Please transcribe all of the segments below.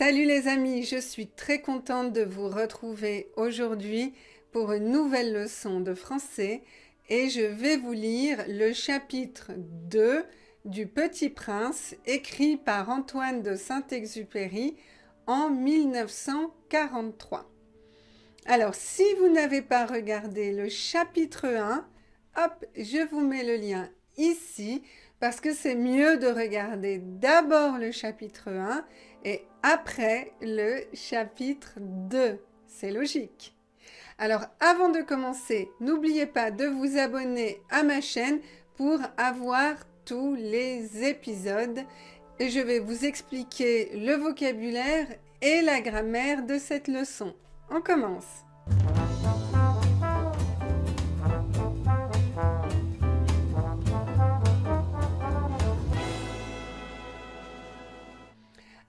Salut les amis, je suis très contente de vous retrouver aujourd'hui pour une nouvelle leçon de français et je vais vous lire le chapitre 2 du Petit Prince écrit par Antoine de Saint-Exupéry en 1943. Alors si vous n'avez pas regardé le chapitre 1, hop, je vous mets le lien ici parce que c'est mieux de regarder d'abord le chapitre 1 et après le chapitre 2. C'est logique. Alors avant de commencer, n'oubliez pas de vous abonner à ma chaîne pour avoir tous les épisodes et je vais vous expliquer le vocabulaire et la grammaire de cette leçon. On commence.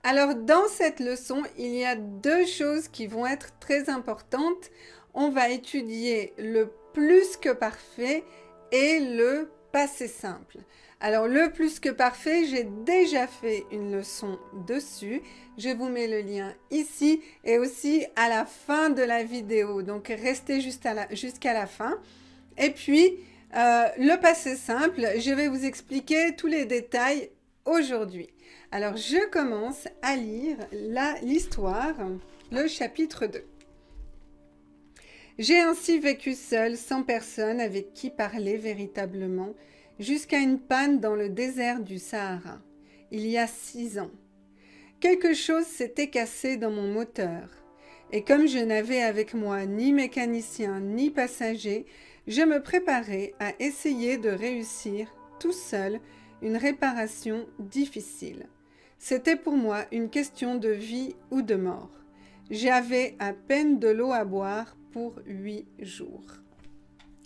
Alors dans cette leçon, il y a deux choses qui vont être très importantes. On va étudier le plus que parfait et le passé simple. Alors le plus que parfait, j'ai déjà fait une leçon dessus. Je vous mets le lien ici et aussi à la fin de la vidéo. Donc restez jusqu'à la fin. Et puis le passé simple, je vais vous expliquer tous les détails aujourd'hui. Alors, je commence à lire l'histoire, le chapitre 2. J'ai ainsi vécu seul, sans personne avec qui parler véritablement, jusqu'à une panne dans le désert du Sahara, il y a 6 ans. Quelque chose s'était cassé dans mon moteur, et comme je n'avais avec moi ni mécanicien ni passager, je me préparais à essayer de réussir tout seul une réparation difficile. C'était pour moi une question de vie ou de mort. J'avais à peine de l'eau à boire pour 8 jours.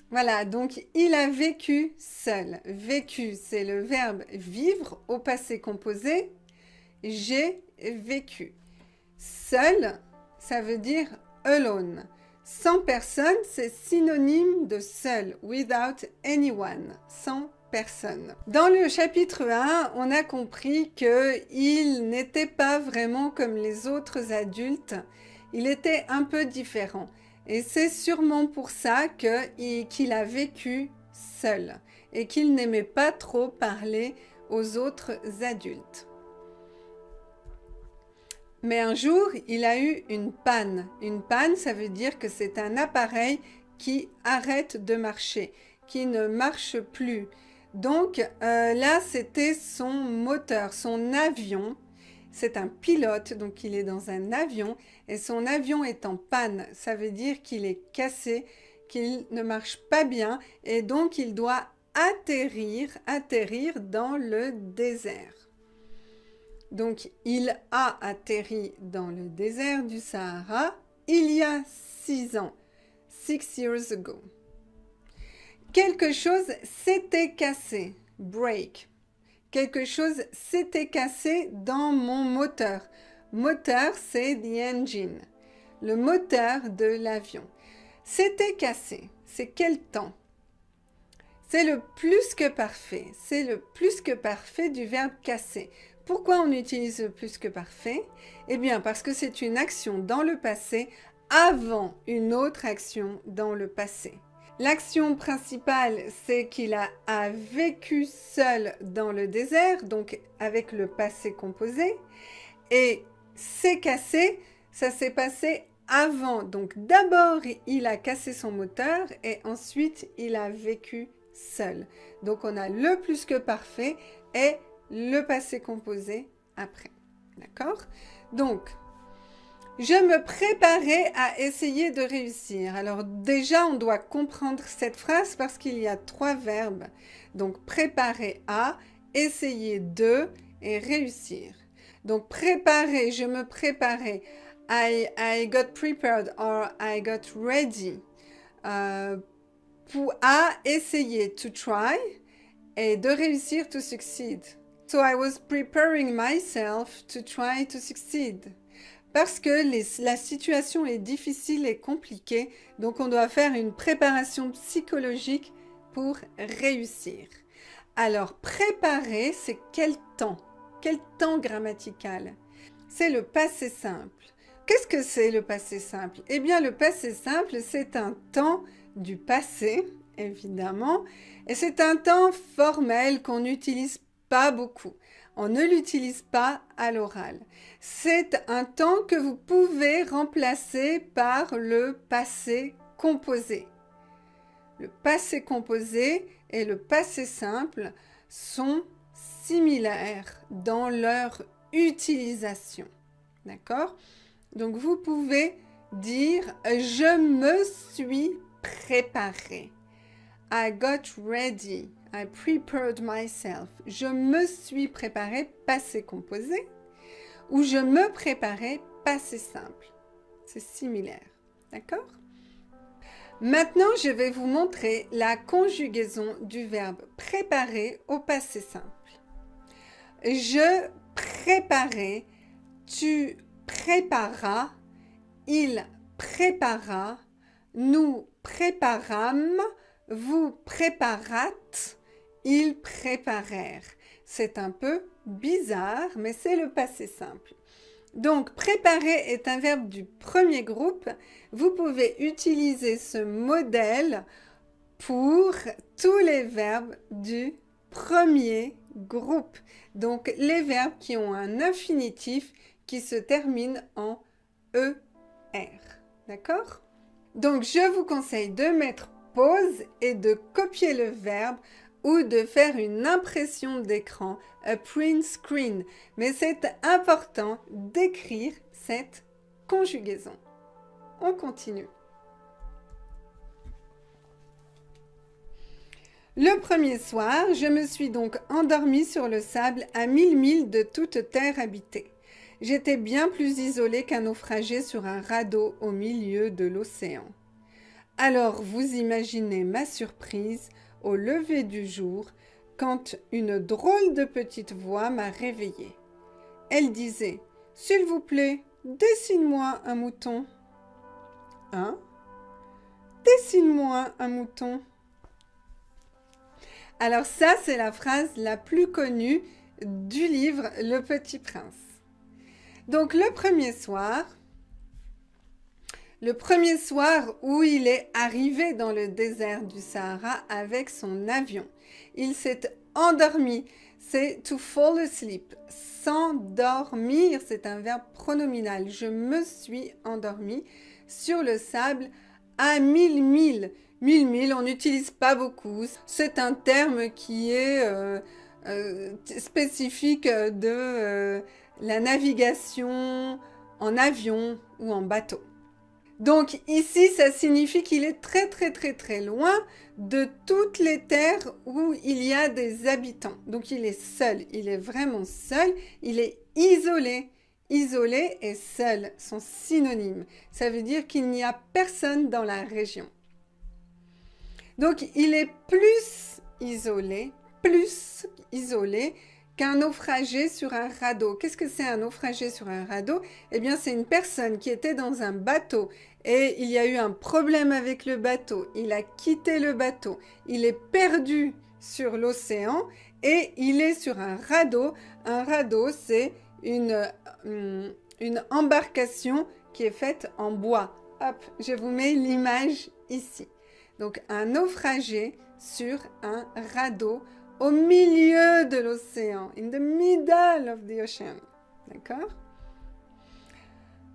Voilà, donc il a vécu seul. Vécu, c'est le verbe vivre au passé composé. J'ai vécu. Seul, ça veut dire alone. Sans personne, c'est synonyme de seul. Without anyone. Sans personne. Dans le chapitre 1, on a compris qu'il n'était pas vraiment comme les autres adultes. Il était un peu différent. Et c'est sûrement pour ça qu'il a vécu seul et qu'il n'aimait pas trop parler aux autres adultes. Mais un jour, il a eu une panne. Une panne, ça veut dire que c'est un appareil qui arrête de marcher, qui ne marche plus. Donc là, c'était son moteur, son avion. C'est un pilote, donc il est dans un avion et son avion est en panne. Ça veut dire qu'il est cassé, qu'il ne marche pas bien et donc il doit atterrir dans le désert. Donc il a atterri dans le désert du Sahara il y a 6 ans, 6 years ago. Quelque chose s'était cassé, break. Quelque chose s'était cassé dans mon moteur. Moteur, c'est the engine, le moteur de l'avion. C'était cassé, c'est quel temps? C'est le plus que parfait, c'est le plus que parfait du verbe casser. Pourquoi on utilise le plus que parfait? Eh bien, parce que c'est une action dans le passé avant une autre action dans le passé. L'action principale, c'est qu'il a vécu seul dans le désert, donc avec le passé composé. Et c'est cassé, ça s'est passé avant. Donc d'abord, il a cassé son moteur et ensuite, il a vécu seul. Donc on a le plus que parfait et le passé composé après. D'accord? Donc, je me préparais à essayer de réussir. Alors déjà, on doit comprendre cette phrase parce qu'il y a 3 verbes. Donc préparer à, essayer de et réussir. Donc préparer, je me préparais. I got prepared or I got ready. Pour à essayer, to try, et de réussir, to succeed. So I was preparing myself to try to succeed. Parce que la situation est difficile et compliquée, donc on doit faire une préparation psychologique pour réussir. Alors, préparer, c'est quel temps? Quel temps grammatical? c'est le passé simple. Qu'est-ce que c'est le passé simple? Eh bien, le passé simple, c'est un temps du passé, évidemment, et c'est un temps formel qu'on n'utilise pas beaucoup. On ne l'utilise pas à l'oral. C'est un temps que vous pouvez remplacer par le passé composé. Le passé composé et le passé simple sont similaires dans leur utilisation. D'accord? Donc vous pouvez dire « Je me suis préparé ». I got ready. I prepared myself. Je me suis préparé, passé composé. Ou je me préparais, passé simple. C'est similaire. D'accord? Maintenant, je vais vous montrer la conjugaison du verbe préparer au passé simple. Je préparais, tu préparas, il prépara, nous préparâmes, vous préparâtes, ils préparèrent. C'est un peu bizarre, mais c'est le passé simple. Donc, préparer est un verbe du premier groupe. Vous pouvez utiliser ce modèle pour tous les verbes du premier groupe. Donc, les verbes qui ont un infinitif qui se termine en ER. D'accord? Donc, je vous conseille de mettre pause et de copier le verbe ou de faire une impression d'écran, a print screen. Mais c'est important d'écrire cette conjugaison. On continue. Le premier soir, je me suis donc endormie sur le sable à 1000 milles de toute terre habitée. J'étais bien plus isolée qu'un naufragé sur un radeau au milieu de l'océan. Alors vous imaginez ma surprise au lever du jour quand une drôle de petite voix m'a réveillée. Elle disait « S'il vous plaît, dessine-moi un mouton. » Hein? Dessine-moi un mouton. Alors ça, c'est la phrase la plus connue du livre Le Petit Prince. Donc le premier soir où il est arrivé dans le désert du Sahara avec son avion, il s'est endormi. C'est to fall asleep. S'endormir, c'est un verbe pronominal. Je me suis endormi sur le sable à 1000 milles. 1000 milles, on n'utilise pas beaucoup. C'est un terme qui est spécifique de la navigation en avion ou en bateau. Donc ici, ça signifie qu'il est très loin de toutes les terres où il y a des habitants. Donc il est seul, il est vraiment seul, il est isolé. Isolé et seul sont synonymes. Ça veut dire qu'il n'y a personne dans la région. Donc il est plus isolé qu'un naufragé sur un radeau. Qu'est-ce que c'est un naufragé sur un radeau? Eh bien, c'est une personne qui était dans un bateau et il y a eu un problème avec le bateau. Il a quitté le bateau. Il est perdu sur l'océan et il est sur un radeau. Un radeau, c'est une embarcation qui est faite en bois. Hop, je vous mets l'image ici. Donc, un naufragé sur un radeau au milieu de l'océan, in the middle of the ocean. D'accord?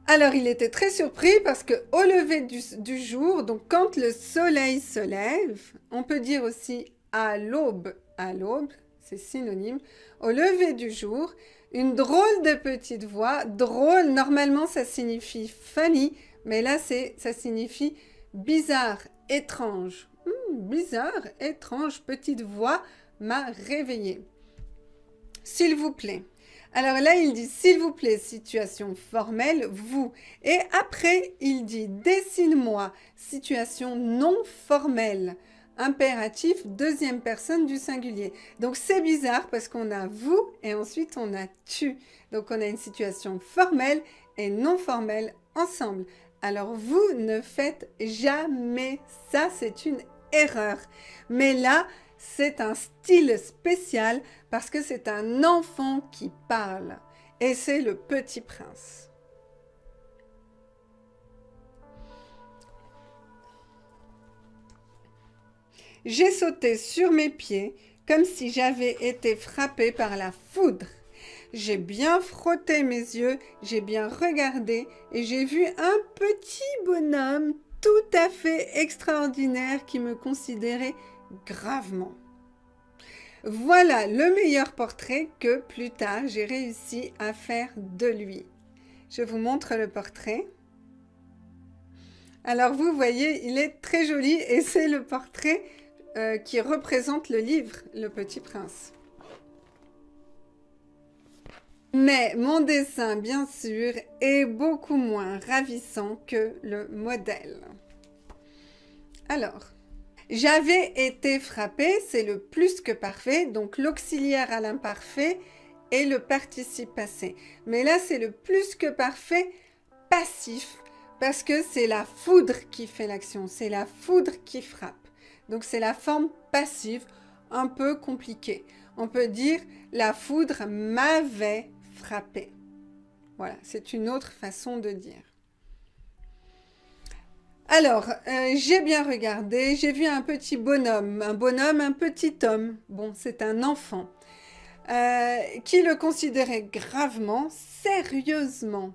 Alors, il était très surpris parce que au lever du jour, donc quand le soleil se lève, on peut dire aussi à l'aube, c'est synonyme, au lever du jour, une drôle de petite voix, drôle, normalement ça signifie funny, mais là ça signifie bizarre, étrange. Bizarre, étrange, petite voix m'a réveillée. S'il vous plaît. Alors là, il dit s'il vous plaît, situation formelle, vous. Et après, il dit dessine-moi, situation non formelle, impératif, deuxième personne du singulier. Donc c'est bizarre parce qu'on a vous et ensuite on a tu. Donc on a une situation formelle et non formelle ensemble. Alors vous ne faites jamais ça, c'est une erreur. Mais là, c'est un style spécial parce que c'est un enfant qui parle. et c'est le Petit Prince. J'ai sauté sur mes pieds comme si j'avais été frappée par la foudre. J'ai bien frotté mes yeux, j'ai bien regardé et j'ai vu un petit bonhomme tout à fait extraordinaire qui me considérait gravement. Voilà le meilleur portrait que plus tard j'ai réussi à faire de lui. Je vous montre le portrait. Alors vous voyez, il est très joli et c'est le portrait qui représente le livre, Le Petit Prince. Mais mon dessin, bien sûr, est beaucoup moins ravissant que le modèle. Alors, j'avais été frappée, c'est le plus que parfait, donc l'auxiliaire à l'imparfait et le participe passé. Mais là, c'est le plus que parfait passif, parce que c'est la foudre qui fait l'action, c'est la foudre qui frappe. Donc c'est la forme passive, un peu compliquée. On peut dire la foudre m'avait frappé. Voilà, c'est une autre façon de dire. Alors, j'ai bien regardé, j'ai vu un petit bonhomme, un petit homme. Bon, c'est un enfant. Qui le considérait gravement, sérieusement.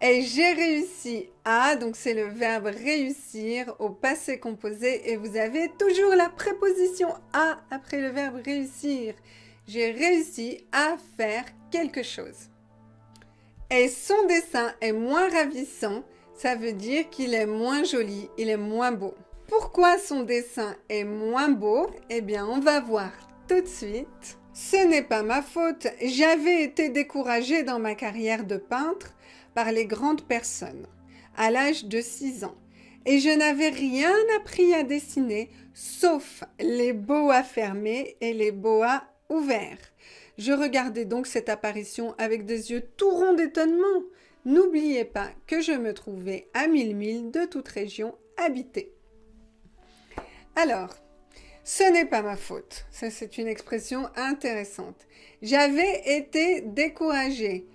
Et j'ai réussi à, donc c'est le verbe réussir au passé composé et vous avez toujours la préposition à après le verbe réussir. J'ai réussi à faire quelque chose. Et son dessin est moins ravissant, ça veut dire qu'il est moins joli, il est moins beau. Pourquoi son dessin est moins beau? Eh bien, on va voir tout de suite. Ce n'est pas ma faute, j'avais été découragée dans ma carrière de peintre par les grandes personnes, à l'âge de 6 ans. Et je n'avais rien appris à dessiner, sauf les boas fermés et les boas ouverts. Je regardais donc cette apparition avec des yeux tout ronds d'étonnement. N'oubliez pas que je me trouvais à 1000 milles de toute région habitée. Alors, ce n'est pas ma faute. Ça, c'est une expression intéressante. J'avais été découragée.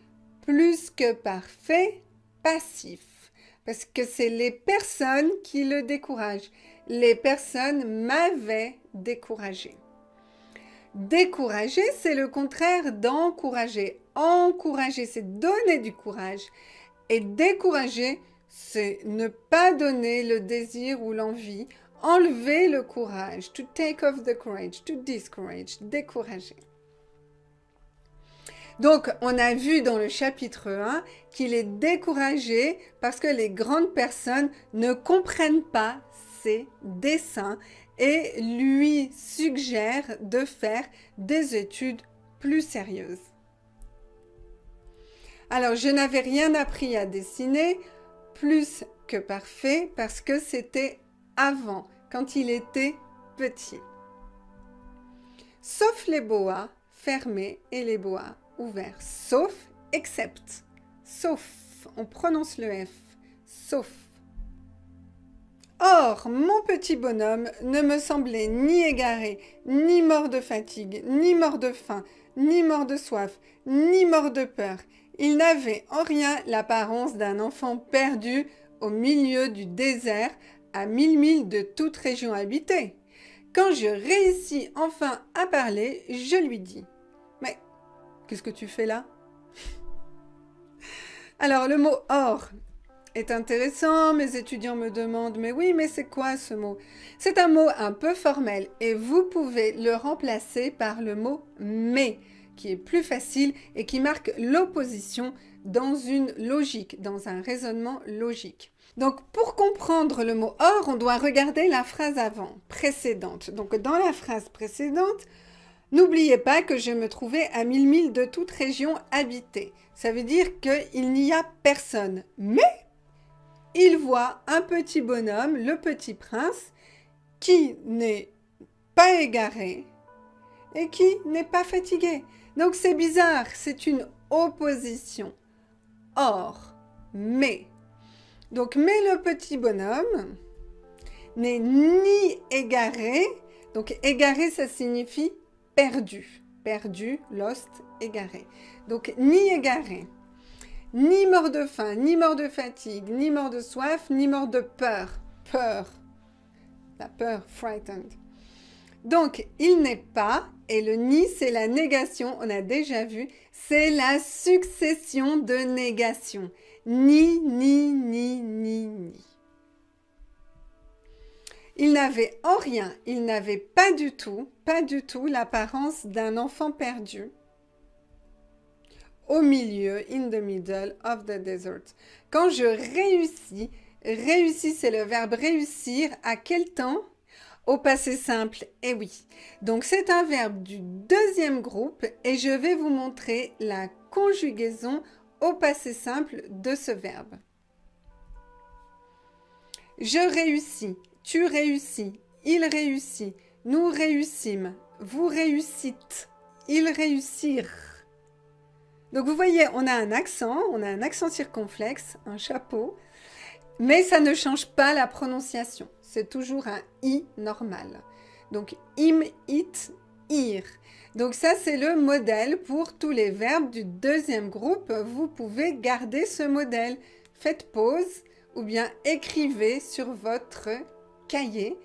Plus que parfait, passif. Parce que c'est les personnes qui le découragent. Les personnes m'avaient découragé. Décourager, c'est le contraire d'encourager. Encourager, c'est donner du courage. Et décourager, c'est ne pas donner le désir ou l'envie. Enlever le courage. To take off the courage. To discourage. Décourager. Donc, on a vu dans le chapitre 1 qu'il est découragé parce que les grandes personnes ne comprennent pas ses dessins et lui suggèrent de faire des études plus sérieuses. Alors, je n'avais rien appris à dessiner, plus que parfait, parce que c'était avant, quand il était petit. Sauf les boas fermés et les boas ouvert, sauf, except, sauf, on prononce le F, sauf. Or, mon petit bonhomme ne me semblait ni égaré, ni mort de fatigue, ni mort de faim, ni mort de soif, ni mort de peur. Il n'avait en rien l'apparence d'un enfant perdu au milieu du désert, à 1000 milles de toute région habitée. Quand je réussis enfin à parler, je lui dis « Mais qu'est-ce que tu fais là ?» Alors, le mot « or » est intéressant. Mes étudiants me demandent « Mais oui, mais c'est quoi ce mot ?» C'est un mot un peu formel et vous pouvez le remplacer par le mot « mais » qui est plus facile et qui marque l'opposition dans une logique, dans un raisonnement logique. Donc, pour comprendre le mot « or », on doit regarder la phrase avant, précédente. Donc, dans la phrase précédente, n'oubliez pas que je me trouvais à 1000 milles de toute région habitée. Ça veut dire qu'il n'y a personne. Mais il voit un petit bonhomme, le petit prince, qui n'est pas égaré et qui n'est pas fatigué. Donc c'est bizarre, c'est une opposition. Or, mais. Donc, mais le petit bonhomme n'est ni égaré. Donc, égaré, ça signifie perdu. perdu, lost, égaré. Donc, ni égaré, ni mort de faim, ni mort de fatigue, ni mort de soif, ni mort de peur. Peur. La peur, frightened. Donc, il n'est pas, et le ni, c'est la négation, on a déjà vu, c'est la succession de négations. Ni, ni, ni, ni, ni. Il n'avait en rien, il n'avait pas du tout l'apparence d'un enfant perdu au milieu, in the middle of the desert. Quand je réussis, réussis c'est le verbe réussir, à quel temps? Au passé simple, eh oui. Donc c'est un verbe du deuxième groupe et je vais vous montrer la conjugaison au passé simple de ce verbe. Je réussis, tu réussis, il réussit, nous réussîmes, vous réussîtes, ils réussirent. Donc vous voyez, on a un accent circonflexe, un chapeau, mais ça ne change pas la prononciation. C'est toujours un i normal. Donc im, it, ir. Donc ça, c'est le modèle pour tous les verbes du deuxième groupe. Vous pouvez garder ce modèle. Faites pause ou bien écrivez sur votre cahier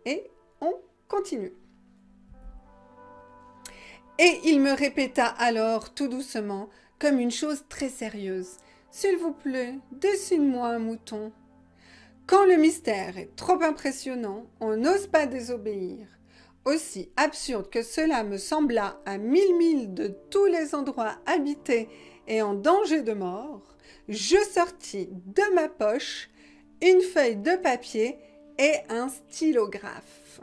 et on continue. Et il me répéta alors tout doucement, comme une chose très sérieuse. « S'il vous plaît, dessine-moi un mouton. » Quand le mystère est trop impressionnant, on n'ose pas désobéir. Aussi absurde que cela me sembla à 1000 milles de tous les endroits habités et en danger de mort, je sortis de ma poche une feuille de papier et un stylographe.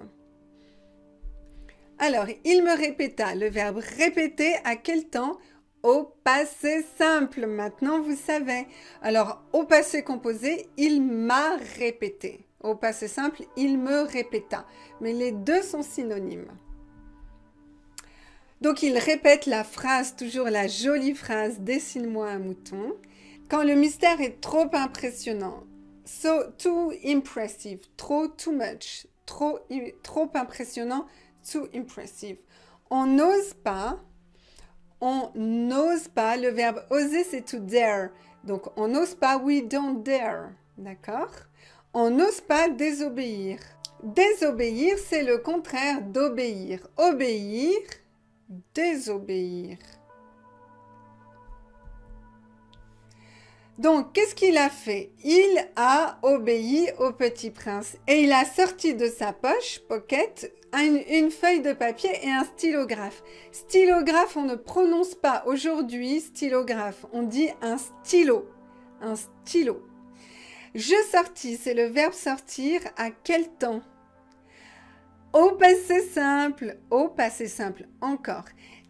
Alors, il me répéta, le verbe répéter à quel temps? Au passé simple, maintenant vous savez. Alors, au passé composé, il m'a répété. Au passé simple, il me répéta. Mais les deux sont synonymes. Donc, il répète la phrase, toujours la jolie phrase « Dessine-moi un mouton ». Quand le mystère est trop impressionnant, so too impressive, too much, trop impressionnant, too impressive. On n'ose pas, le verbe oser c'est to dare. Donc on n'ose pas, we don't dare, d'accord? On n'ose pas désobéir. Désobéir, c'est le contraire d'obéir. Obéir, désobéir. Donc, qu'est-ce qu'il a fait? Il a obéi au petit prince et il a sorti de sa poche, pocket, une feuille de papier et un stylographe. Stylographe, on ne prononce pas aujourd'hui stylographe, on dit un stylo. Un stylo. Je sortis, c'est le verbe sortir. À quel temps? Au passé simple encore.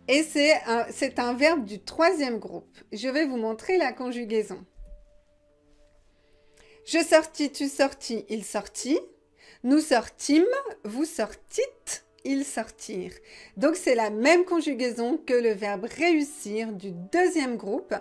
Et c'est un verbe du troisième groupe. Je vais vous montrer la conjugaison. Je sortis, tu sortis, il sortit. Nous sortîmes, vous sortîtes, ils sortirent. Donc c'est la même conjugaison que le verbe réussir du deuxième groupe.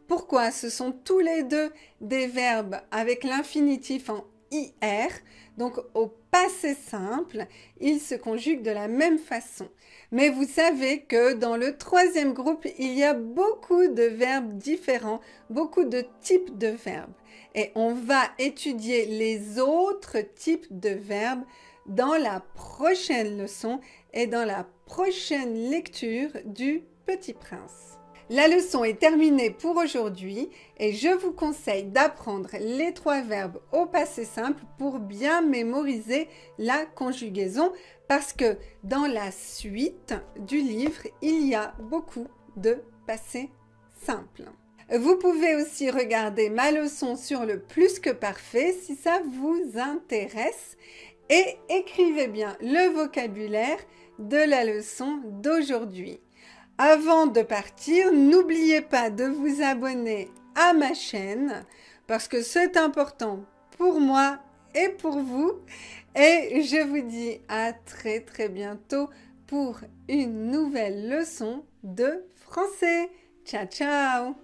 Pourquoi? Ce sont tous les deux des verbes avec l'infinitif en IR. Donc au passé simple, ils se conjuguent de la même façon. Mais vous savez que dans le troisième groupe, il y a beaucoup de verbes différents, beaucoup de types de verbes. Et on va étudier les autres types de verbes dans la prochaine leçon et dans la prochaine lecture du Petit Prince. La leçon est terminée pour aujourd'hui et je vous conseille d'apprendre les 3 verbes au passé simple pour bien mémoriser la conjugaison parce que dans la suite du livre, il y a beaucoup de passé simple. Vous pouvez aussi regarder ma leçon sur le plus que parfait si ça vous intéresse et écrivez bien le vocabulaire de la leçon d'aujourd'hui. Avant de partir, n'oubliez pas de vous abonner à ma chaîne parce que c'est important pour moi et pour vous. Et je vous dis à très très bientôt pour une nouvelle leçon de français. Ciao ciao!